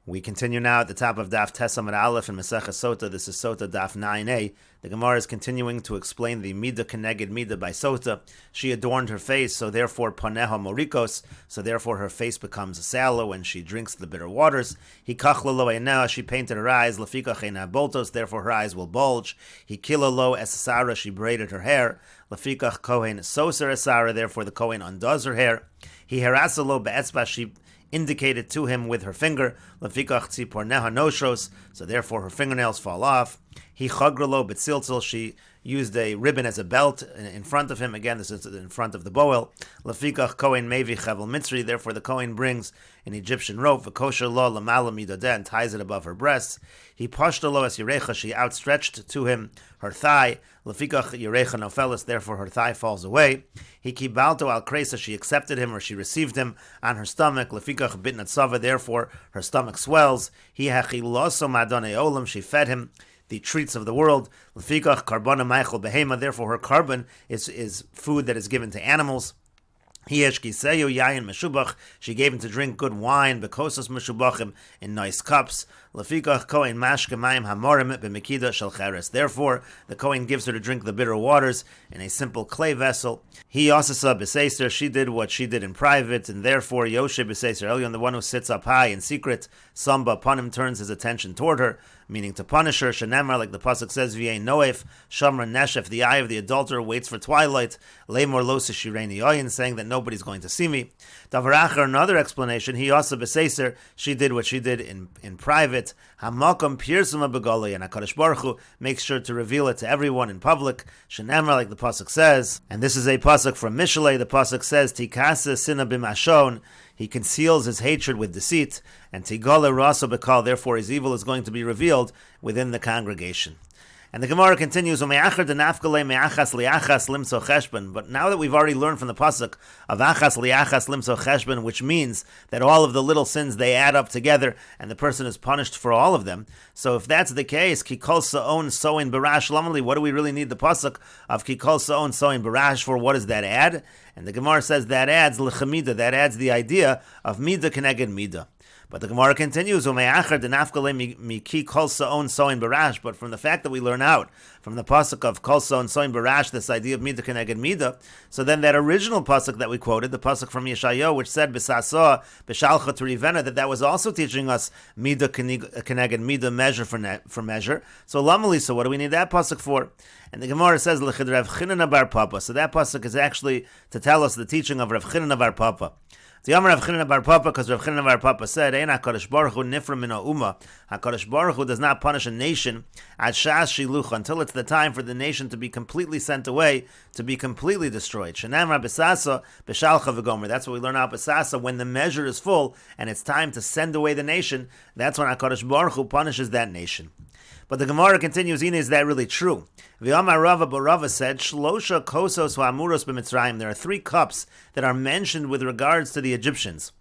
We continue now at the top of Daf Tesam Aleph in Meseches Sotah. This is Sotah Daf 9a. The Gemara is continuing to explain the Midah Keneged Midah by Sotah. She adorned her face, so therefore Paneha Morikos, so therefore her face becomes sallow when she drinks the bitter waters. Hikachla lo einah, she painted her eyes, Lefikach eina boltos, therefore her eyes will bulge. Hikila lo esasara, she braided her hair. Lefikach kohen soser esara, therefore the kohen undoes her hair. He harasa lo be'etzba, she indicated to him with her finger, Lefikach tzipor neha noshros, so therefore her fingernails fall off. He chagralo betziltzil, she used a ribbon as a belt in front of him. Again, this is in front of the boel. Lefikach kohen mevi chevel mitzri, therefore the kohen brings an Egyptian rope, v'kosher lo lamala midodeh, and ties it above her breasts. He pashta lo es yerecha, she outstretched to him her thigh. Lefikach yerecha nofelis, therefore her thigh falls away. He kibalto al kresa, she accepted him or she received him on her stomach. Lefikach bit natsava, therefore her stomach swells. He hachiloso madone olam, she fed him the treats of the world. Lefikach karbona meichel behema, therefore her carbon is food that is given to animals. He eshkiseyu yayin meshubach, she gave him to drink good wine, bekosas meshubachim, in nice cups. Lefikach kohen mashke mayim hamorim b'mekida shel cheres, therefore the kohen gives her to drink the bitter waters in a simple clay vessel. He yosasa b'seiser, she did what she did in private, and therefore Yoshe b'seiser Elyon, the one who sits up high in secret, Samba upon him turns his attention toward her, meaning to punish her. Shenemar, like the pasuk says, v'yein noef shamra neshef, the eye of the adulterer waits for twilight. Lemor losa shireni oyin, saying that nobody's going to see me. Davaracher, another explanation, he also b'seiser, she did what she did in private. Hamakom pirsuma begolei, and HaKadosh Baruch Hu makes sure to reveal it to everyone in public. Shenemar, like the pasuk says, and this is a pasuk from Mishlei, the pasuk says, tikase sina b'mashon, he conceals his hatred with deceit, and tigale rasa bekal, therefore his evil is going to be revealed within the congregation. And the Gemara continues, but now that we've already learned from the pasuk of achas liachas limso cheshbon, which means that all of the little sins, they add up together, and the person is punished for all of them. So if that's the case, kikol sa'on soin barash lamali, what do we really need the pasuk of kikol sa'on soin barash for? What does that add? And the Gemara says that adds l'chemida, that adds the idea of midah keneged midah. But the Gemara continues, but from the fact that we learn out from the pasuk of kol sa'on soin barash, this idea of midah keneged midah, so then that original pasuk that we quoted, the pasuk from Yeshayahu, which said b'sasa b'shalcha terivena, that was also teaching us midah keneged midah, measure for measure. So lamali, so what do we need that pasuk for? And the Gemara says l'chid Rav Chinana bar Papa. So that pasuk is actually to tell us the teaching of Rav Chinana bar Papa. The Yom Rav Chinana bar Papa, because Rav Chinana bar Papa said, "Ein HaKadosh Baruch Hu nifra min ha'uma." HaKadosh Baruch Hu does not punish a nation at shas shilucha, until it's the time for the nation to be completely sent away, to be completely destroyed. Shenamra b'sasa b'shalcha v'gomer. That's what we learn out b'sasa, when the measure is full and it's time to send away the nation. That's when HaKadosh Baruch Hu punishes that nation. But the Gemara continues, is that really true? V'yamar Rava, but Rava said, Shlosha kosos ha'amuros b'Mitzrayim. There are 3 cups that are mentioned with regards to the Egyptians.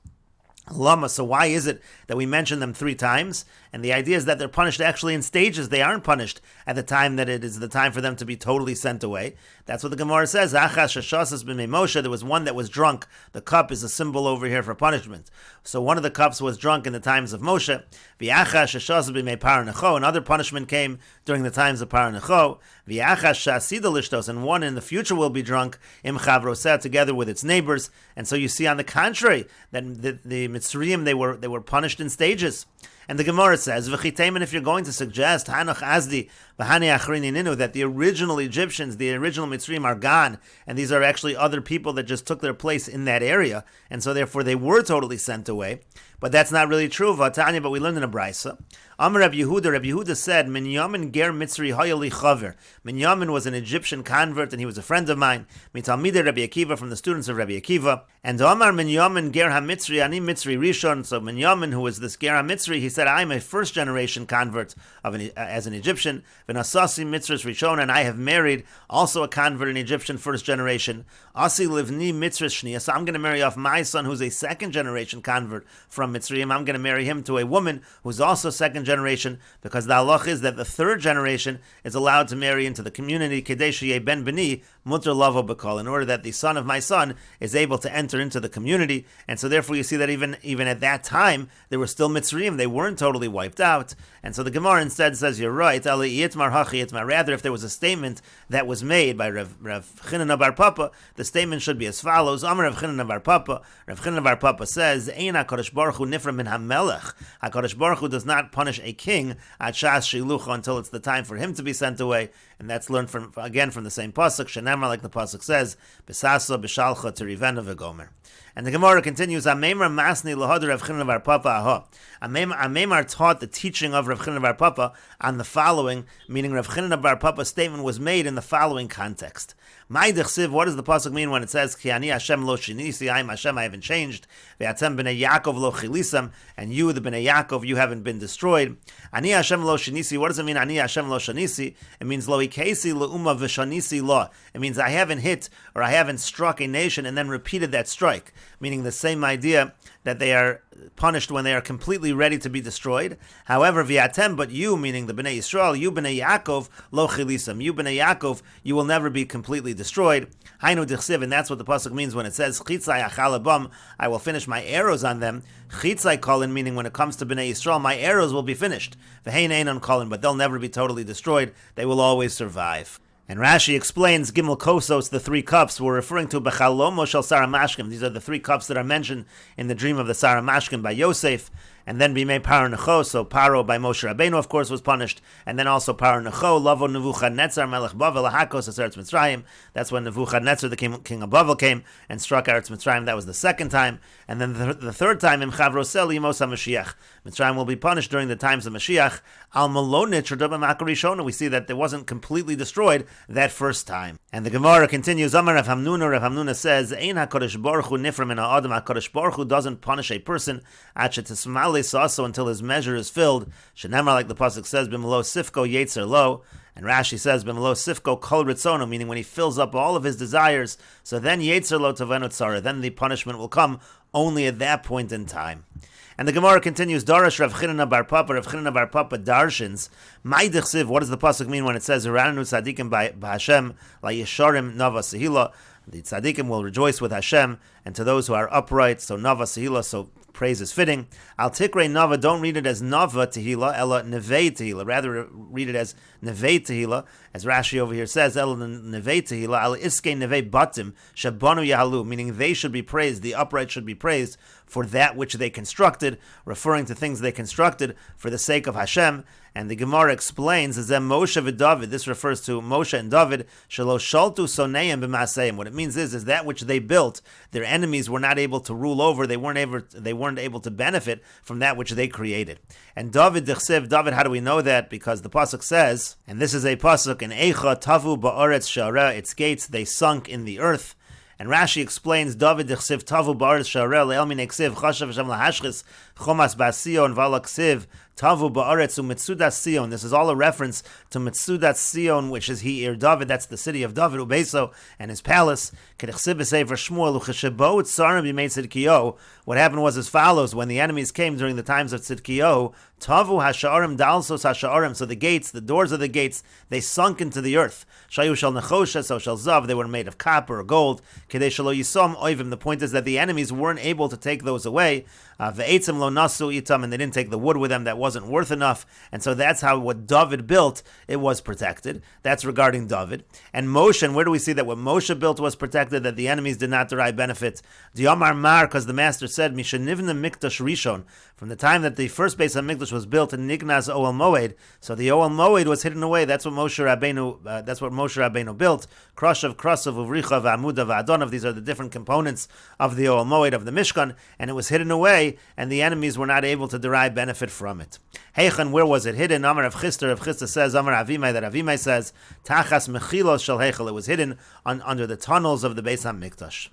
Lama, so why is it that we mention them 3 times? And the idea is that they're punished actually in stages. They aren't punished at the time that it is the time for them to be totally sent away. That's what the Gemara says. Achas shashasas b'mei Moshe. There was one that was drunk. The cup is a symbol over here for punishment. So one of the cups was drunk in the times of Moshe. V'achas shashasas b'mei Paranecho. Another punishment came during the times of Paranecho. V'achas shasida lishtos. And one in the future will be drunk im chavroseh, together with its neighbors. And so you see, on the contrary, that the Mitzrayim, they were punished in stages. And the Gemara says, "V'chiteimen," if you're going to suggest Hanach Azdi v'Hani Achrini Ninu, that the original Egyptians, the original Mitzrayim, are gone, and these are actually other people that just took their place in that area, and so therefore they were totally sent away. But that's not really true, Vatanya. But we learned in a brisa. Amar Rabbi Yehuda said, "Minyamin ger Mitzri hayali chaver." Minyamin was an Egyptian convert, and he was a friend of mine. Mitalmidei Rabbi Akiva, from the students of Rabbi Akiva. And Amar Minyamin ger haMitzri ani Mitzri Rishon. So Minyamin, who was this ger haMitzri, he said, "I'm a first generation convert as an Egyptian. V'nasasi Mitzris Rishon, and I have married also a convert, an Egyptian first generation. Asi livni Mitzris Shniya. So I'm going to marry off my son, who's a second generation convert from from Mitzrayim, I'm going to marry him to a woman who's also second generation, because the halach is that the third generation is allowed to marry into the community, Kedei sheyeh ben b'ni muter lavo b'kol, in order that the son of my son is able to enter into the community. And so therefore you see that even at that time, there were still Mitzrayim, they weren't totally wiped out. And so the Gemara instead says, you're right, rather if there was a statement that was made by Rav Chinana bar Papa, the statement should be as follows. Amar Rav Chinana bar Papa, Rav Chinana bar Papa says, Ein HaKadosh Baruch Hu nifra min HaMelech. HaKadosh Baruch Hu does not punish a king at Shas Shilucha until it's the time for him to be sent away. And that's learned from the same pasuk, Shenamar, like the pasuk says, B'sasa b'shalcha terivena v'gomer. And the Gemara continues, Amemar masni lahad Rav Chinana bar Papa aha. Amemar taught the teaching of Rav Chinana bar Papa on the following, meaning Rav Chinana bar Papa's statement was made in the following context. What does the pasuk mean when it says, Ki ani Hashem lo shinisi, I am Hashem, I haven't changed, ve'atem b'nei Yaakov lo chilisam, and you, the b'nei Yaakov, you haven't been destroyed. Ani Hashem lo shinisi, what does it mean, Ani Hashem lo shanisi? It means lo ikesi le'uma v'shanisi lo. It means I haven't hit, or I haven't struck a nation and then repeated that strike, meaning the same idea that they are punished when they are completely ready to be destroyed. However, v'atem, but you, meaning the Bnei Yisrael, you Bnei Yaakov, lo chilisam, you Bnei Yaakov, you will never be completely destroyed. Hainu dichsiv, and that's what the pasuk means when it says, chitzai achal abam, I will finish my arrows on them. Chitzai kolin, meaning when it comes to Bnei Yisrael, my arrows will be finished. V'hein einon kolin, but they'll never be totally destroyed. They will always survive. And Rashi explains, Gimel Kosos, the three cups, we're referring to Bechalomo Shel Sarah Mashkim. These are the three cups that are mentioned in the dream of the Sarah Mashkim by Yosef. And then Bimei Paro Necho, so Paro by Moshe Rabbeinu, of course, was punished. And then also Paro Necho, Lavo Nebuchadnezzar, Melech Bavel, Lahakos, Eretz Mitzrayim. That's when Nebuchadnezzar, the king of Bavel, came and struck Eretz Mitzrayim. That was the second time. And then the third time, Im Chavrosel Yimos HaMashiach. Mitzrayim will be punished during the times of Mashiach. Al Malonit, Shadabam Akarishona. We see that it wasn't completely destroyed that first time. And the Gemara continues, Amar Rav Hamnuna says, Ein HaKadosh Baruch Hu nifra min ha'adam. HaKadosh Baruch Hu doesn't punish a person, Ad shetismal also until his measure is filled. Shenemar, like the pasuk says, b'melo sifko yetzer lo, and Rashi says b'melo sifko kol ritzono, meaning when he fills up all of his desires, so then yetzer lo tavenu tzara, then the punishment will come only at that point in time. And the Gemara continues, Darash Rav Chinana bar Papa, Rav Chinana bar Papa darshins, Mai dichsiv, what does the pasuk mean when it says, Haranu tzadikim b'Hashem, la yesharim nava sehila, the tzadikim will rejoice with Hashem, and to those who are upright, so nava sehila, so praise is fitting. Al tikrei nava, don't read it as nava tehila, ela nevei tehila. Rather read it as nevei tehila, as Rashi over here says, ela nevei tehila, al iskei nevei batim, shabanu yahalu, meaning they should be praised, the upright should be praised for that which they constructed, referring to things they constructed for the sake of Hashem. And the Gemara explains, Moshe v'David, this refers to Moshe and David, shelo shaltu soneim b'maseim. What it means is that which they built, their enemies were not able to rule over, they weren't able to benefit from that which they created. And David dichsev, David, how do we know that? Because the pasuk says, and this is a pasuk, in Eicha tavu ba'aretz shara, its gates they sunk in the earth. And Rashi explains, David dichsev tavu ba'aretz shara le'el min eksiv chashav Hashem lahashchis chomas ba'sion v'ala ksiv Tavu ba'aretz u'mitzudas Sion. This is all a reference to Mitzudas Sion, which is Hi'ir David. That's the city of David, Ubeso, and his palace. What happened was as follows: when the enemies came during the times of Tzidkiyahu, Tavu hasha'arim dalsos hasha'arim. So the gates, the doors of the gates, they sunk into the earth. Shayu shel nechosha, so shel zav. They were made of copper or gold. Kedei shelo yisom oivim. The point is that the enemies weren't able to take those away. Ve'etzim lo nasu itam, and they didn't take the wood with them. That wasn't worth enough. And so that's how what David built, it was protected. That's regarding David. And Moshe, and where do we see that what Moshe built was protected, that the enemies did not derive benefit? Diyamar mar, because the master said, Mishanivna mikdash rishon, from the time that the first base of Mikdash was built in Nignaz Oel Moed, so the Oel Moed was hidden away. That's what Moshe Rabbeinu built. Krashav, Uvricha, V'amuda, V'adonav. These are the different components of the Oel Moed of the Mishkan, and it was hidden away, and the enemies were not able to derive benefit from it. Heichen, where was it hidden? Amar Rav Chisda says, Amar Avimai, that Avimai says, Tachas Mechilos Shel Heichel, it was hidden under the tunnels of the Beis HaMikdash.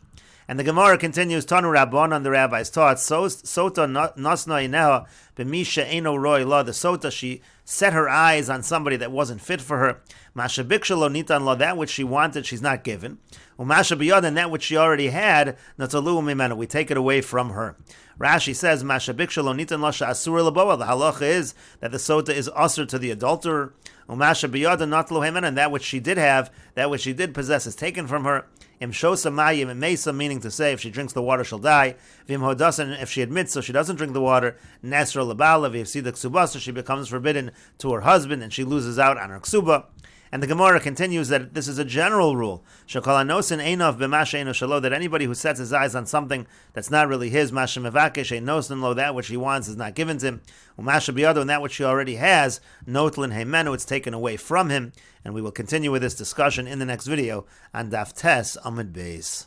And the Gemara continues, Tanu Rabbanan, the rabbis taught, Sotah Nasna Ineha B'misha Eino Roi La. The Sotah, she set her eyes on somebody that wasn't fit for her. Masha Biksha Lo Nitan La, that which she wanted, she's not given. Umasha Biyad, and that which she already had, Natalu Mimena, we take it away from her. Rashi says, Masha Biksha Lo Nitan La Sha'asur Laboa. The halacha is that the Sotah is usher to the adulterer. Umasha Biyad, Natalu Hemena, and that which she did have, that which she did possess, is taken from her. Imshosa Mayim Mesa, meaning to say, if she drinks the water, she'll die. Vim Hodasan, if she admits so she doesn't drink the water, Nesra Labala, Vivsida Ksuba, so she becomes forbidden to her husband and she loses out on her Ksuba. And the Gemara continues that this is a general rule. Shakala Einav b'masha shalo, that anybody who sets his eyes on something that's not really his, masha mevakesh einosin lo, that which he wants is not given to him. Umasha biyado, and that which he already has, notlin heimenu, it's taken away from him. And we will continue with this discussion in the next video on Daf Tes Amud Beis.